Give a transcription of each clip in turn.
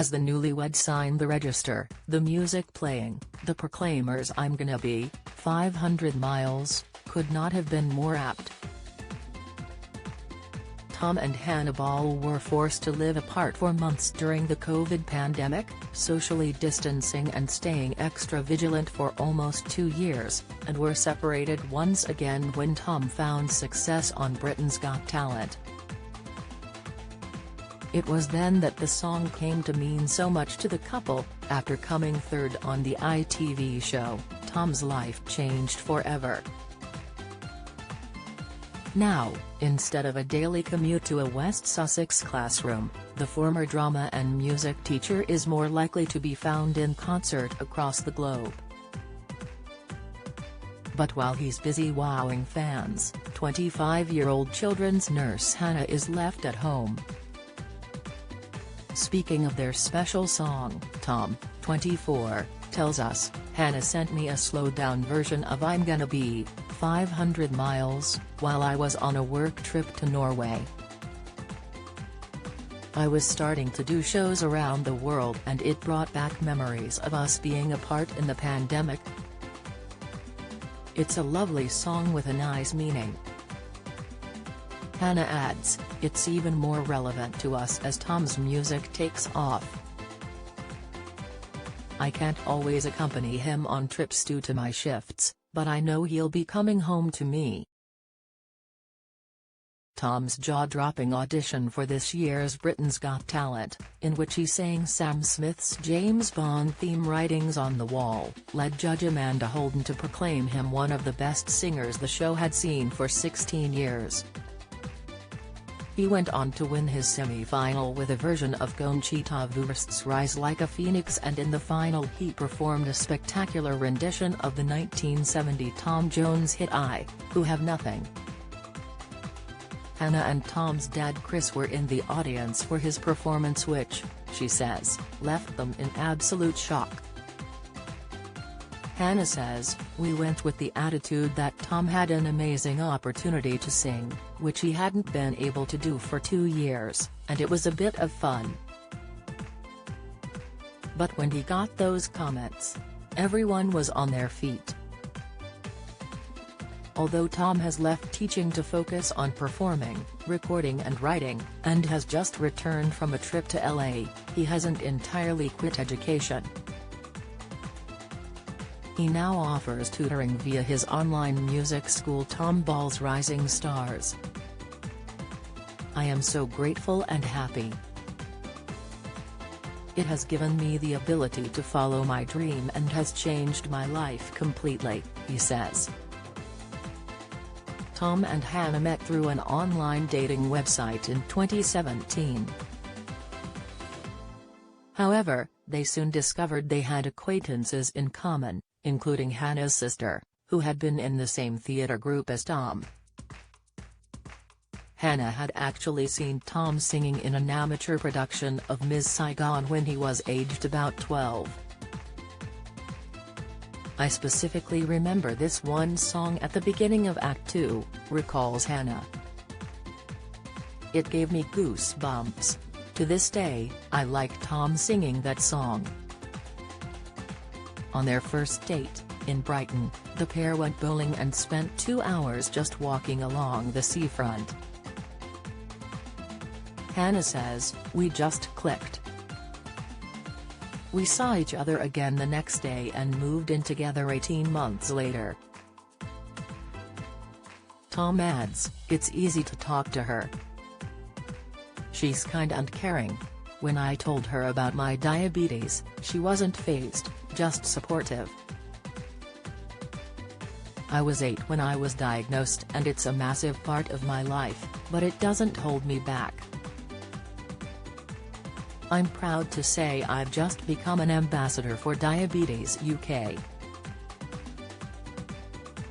As the newlyweds sign the register, the music playing, the Proclaimers' "I'm Gonna Be 500 Miles" could not have been more apt. Tom and Hannah Ball were forced to live apart for months during the COVID pandemic, socially distancing and staying extra vigilant for almost 2 years, and were separated once again when Tom found success on Britain's Got Talent. It was then that the song came to mean so much to the couple. After coming third on the ITV show, Tom's life changed forever. Now, instead of a daily commute to a West Sussex classroom, the former drama and music teacher is more likely to be found in concert across the globe. But while he's busy wowing fans, 25-year-old children's nurse Hannah is left at home. Speaking of their special song, Tom, 24, tells us, "Hannah sent me a slowed-down version of I'm Gonna Be 500 Miles, while I was on a work trip to Norway. I was starting to do shows around the world and it brought back memories of us being apart in the pandemic. It's a lovely song with a nice meaning." Hannah adds, "It's even more relevant to us as Tom's music takes off. I can't always accompany him on trips due to my shifts, but I know he'll be coming home to me." Tom's jaw-dropping audition for this year's Britain's Got Talent, in which he sang Sam Smith's James Bond theme writings on the wall, led judge Amanda Holden to proclaim him one of the best singers the show had seen for 16 years. He went on to win his semi-final with a version of Conchita Wurst's Rise Like a Phoenix, and in the final he performed a spectacular rendition of the 1970 Tom Jones hit I, Who Have Nothing. Hannah and Tom's dad Chris were in the audience for his performance, which, she says, left them in absolute shock. Hannah says, "We went with the attitude that Tom had an amazing opportunity to sing, which he hadn't been able to do for 2 years, and it was a bit of fun. But when he got those comments, everyone was on their feet." Although Tom has left teaching to focus on performing, recording and writing, and has just returned from a trip to LA, he hasn't entirely quit education. He now offers tutoring via his online music school Tom Ball's Rising Stars. "I am so grateful and happy. It has given me the ability to follow my dream and has changed my life completely," he says. Tom and Hannah met through an online dating website in 2017. However, they soon discovered they had acquaintances in common, including Hannah's sister, who had been in the same theater group as Tom. Hannah had actually seen Tom singing in an amateur production of Miss Saigon when he was aged about 12. "I specifically remember this one song at the beginning of Act 2, recalls Hannah. "It gave me goosebumps. To this day, I like Tom singing that song." On their first date, in Brighton, the pair went bowling and spent 2 hours just walking along the seafront. Hannah says, "We just clicked. We saw each other again the next day and moved in together 18 months later." Tom adds, "It's easy to talk to her. She's kind and caring. When I told her about my diabetes, she wasn't fazed, just supportive. I was 8 when I was diagnosed and it's a massive part of my life, but it doesn't hold me back. I'm proud to say I've just become an ambassador for Diabetes UK."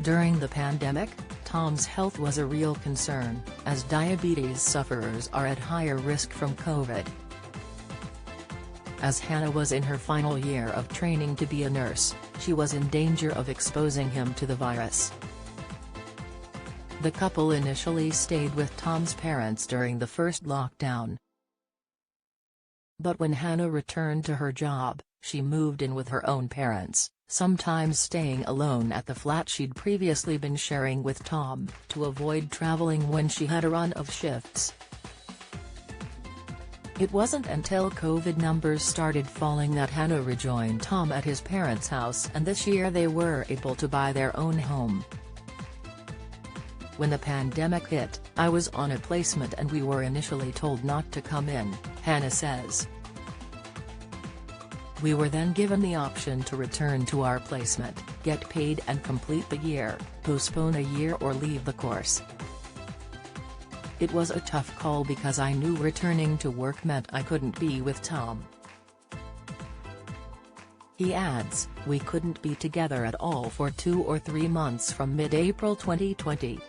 During the pandemic, Tom's health was a real concern, as diabetes sufferers are at higher risk from COVID. As Hannah was in her final year of training to be a nurse, she was in danger of exposing him to the virus. The couple initially stayed with Tom's parents during the first lockdown. But when Hannah returned to her job, she moved in with her own parents, sometimes staying alone at the flat she'd previously been sharing with Tom, to avoid traveling when she had a run of shifts. It wasn't until COVID numbers started falling that Hannah rejoined Tom at his parents' house, and this year they were able to buy their own home. When the pandemic hit, I was on a placement and we were initially told not to come in, Hannah says. We were then given the option to return to our placement, get paid and complete the year, postpone a year or leave the course. It was a tough call because I knew returning to work meant I couldn't be with Tom. He adds, we couldn't be together at all for 2 or 3 months from mid-April 2020.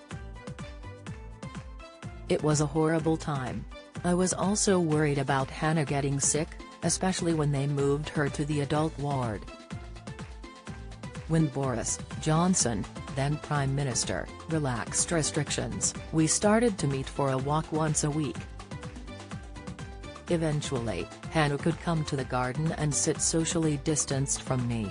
It was a horrible time. I was also worried about Hannah getting sick, especially when they moved her to the adult ward. When Boris Johnson, then Prime Minister, relaxed restrictions, we started to meet for a walk once a week. Eventually, Hannah could come to the garden and sit socially distanced from me.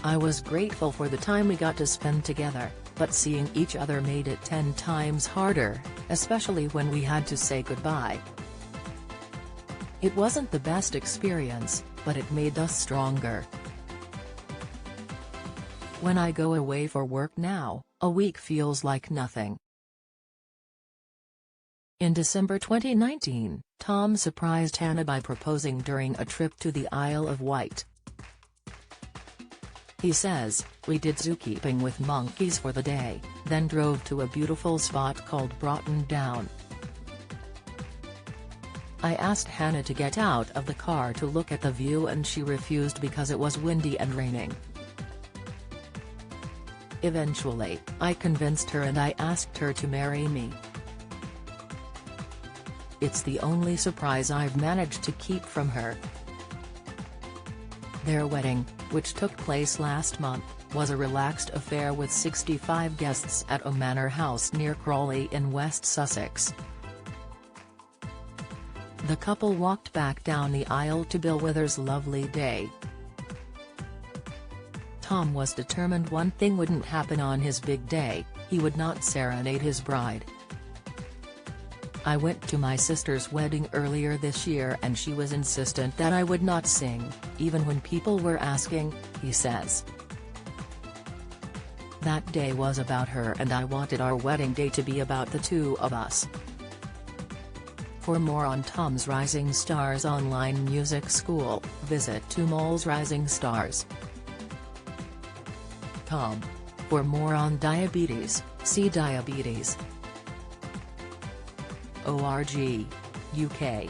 I was grateful for the time we got to spend together, but seeing each other made it 10 times harder, especially when we had to say goodbye. It wasn't the best experience, but it made us stronger. When I go away for work now, a week feels like nothing. In December 2019, Tom surprised Hannah by proposing during a trip to the Isle of Wight. He says, we did zookeeping with monkeys for the day, then drove to a beautiful spot called Broughton Down. I asked Hannah to get out of the car to look at the view and she refused because it was windy and raining. Eventually, I convinced her and I asked her to marry me. It's the only surprise I've managed to keep from her. Their wedding, which took place last month, was a relaxed affair with 65 guests at a manor house near Crawley in West Sussex. The couple walked back down the aisle to Bill Withers' lovely day. Tom was determined one thing wouldn't happen on his big day: he would not serenade his bride. I went to my sister's wedding earlier this year and she was insistent that I would not sing, even when people were asking, he says. That day was about her and I wanted our wedding day to be about the two of us. For more on Tom's Rising Stars online music school, visit tomallsrisingstars.com. For more on diabetes, see diabetes.org. UK.